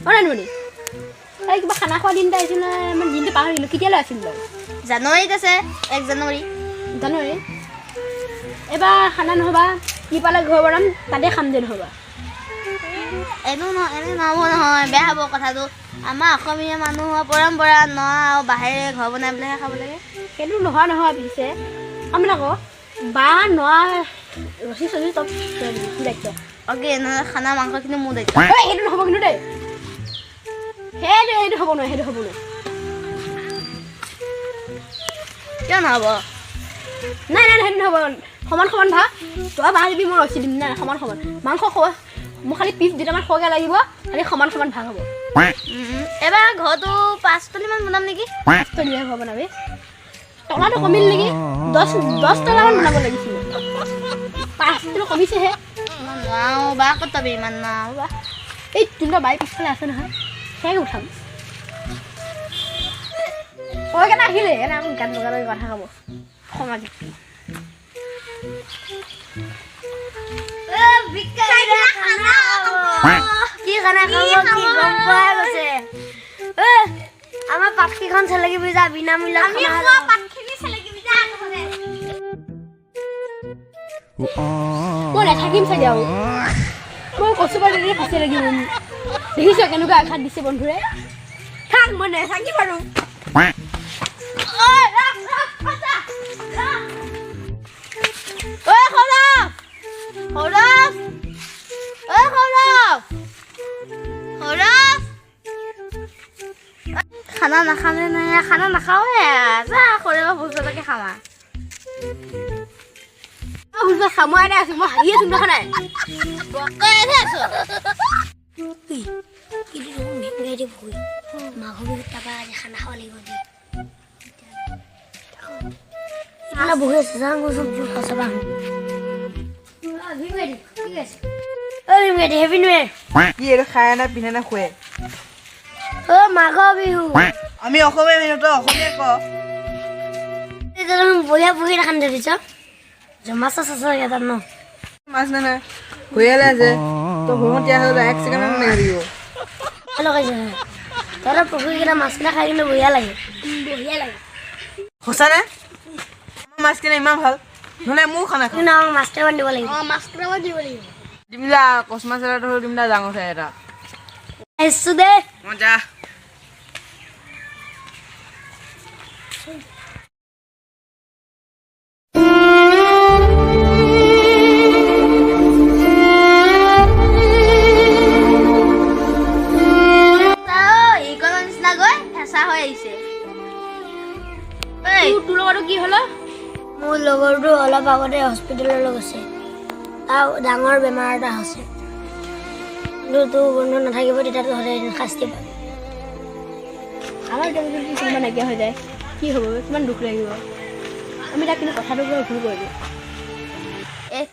অনানুনি এই কিবা খানা খোৱা দিন এটা আছিল নহয় মই দিনটো পাহৰিলোঁ কেতিয়ালৈ আছিল বাৰু জানুৱাৰীত আছে 1 জানুৱাৰী জানুৱাৰী এবাৰ খানা নহ'বা কি পালে ঘৰ বনাম তাতে খাম যে নহ'বা এনে নহ'ব নহয় বেয়া হ'ব কথাটো আমাৰ অসমীয়া মানুহৰ পৰম্পৰা ন আৰু বাহিৰে ঘৰ বনাই পেলাইহে খাব লাগে সেইটো নহয় পিছে আমি আকৌ বা নোৱা ৰচি চচি চব দায়িত্ব অ'কে নহ'লে খানা মাংসখিনি মোৰ দায়িত্ব সেইটো নহ'ব কিন্তু দেই সেইটো হ'ব নোৱাৰে কিয় নহ'ব নাই সেইটো নহ'ব সমান ভাগ তই বাহ দিবি মই ৰচি দিম নাই সমান মাংস খোৱা মোক খালি পিচ দুটামান খোৱাকৈ লাগিব খালি সমান ভাগ হ'ব এবাৰ ঘৰটো 5 তলীমান বনাম নেকি 5 তলীয়া ঘৰ বনাবি টলাটো কমিল নেকি 10 তলামান বনাব লাগিছিল 5 তলা কমিছেহে নোৱাৰো বা ক'ত পাবি ইমান নোৱাৰো বা এই তোৰ বাৰী পিছফালে আছে নহয় সেই উঠাম তই কেনে আহিলে এনে আকৌ গান বগালৈ কথা ক'ব সামাজিক কি খানা খাব কি গম পোৱা গৈছে আমাৰ পাতকিখন চেলেকিবি যা বিনামূলীয়া মই নাথাকিম চাগে আৰু মই কচু পাত ফাঁচি লাগিব দেখিছ কেনেকুৱা আঘাত দিছে বন্ধুৰে থাক মই নাথাকিম আৰু খানা নাখালে নাই খানা নাখাওঁৱে যা সৰিয়হ ভোজলৈকে খামা খামোৱাই নাই আছো মই হাঁহি আছো দেখা নাই মাঘৰ বিহুত তাৰপৰা আজি খানা খাব লাগিব বহি আছো যাওঁ গৈছো চাবা কি এইটো খাই নাই পিন্ধে নে শুৱে মাঘৰ বিহু আমি অসমীয়া মানুহ তই অসমীয়া ক বঢ়িয়া বহি দেখান ধৰিছ মাছ আছে তাত ন মাছ নাই শুয়ালে আছে তই হুমতীয়া হ'লে 1 ছেকেণ্ড নালাগিব লগাইছে তহঁতৰ পুখুৰীকেইটা মাছকেইটা খাই কিন্তু বঢ়িয়া লাগে সঁচানে আমাৰ মাছখিনি ইমান ভাল নহ'লে মোৰ খানা খাওঁ কিন্তু আমাক মাছ কেইটামান দিব লাগিব মাছ দিব লাগিব দিম যা কচ মাছ এটা ধৰি দিম দা ডাঙৰ চাই এটা আহিছোঁ দে মজা তোৰ লগতো কি হ'ল মোৰ লগৰটো অলপ আগতে হস্পিটেললৈ গৈছে তাৰ ডাঙৰ বেমাৰ এটা হৈছে কিন্তু তোৰ বন্ধু নাথাকিব তেতিয়াতো সদায় এদিন শাস্তি পাবি আমাৰ এতিয়া যদি কোনোবা নাইকিয়া হৈ যায় কি হ'ব কিমান দুখ লাগিব আমি তাক কিন্তু কথাটো ভুল কৰিলোঁ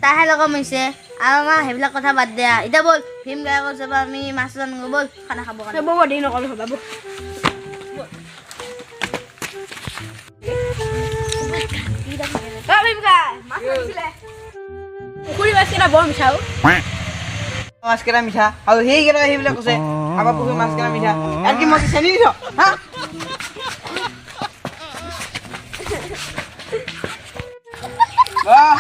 তাহে লগত মিছে আৰু আমাৰ সেইবিলাক কথা বাদ দিয়া এতিয়া ব'ল ভীম গায়কৰ যাবা আমি মাছ আনোগৈ ব'ল খানা খাব কাৰণে ব'ব দেৰি নকৰোঁ হ'ব পুখুৰী মাছকেইটা বৰ মিঠা মাছকেইটা মিঠা আৰু সেইকেইটা সেইবিলাক কৈছে আমাৰ পুখুৰী মাছকেইটা মিঠা ইয়াত কি মই কি চেনি দিছ হা বাহ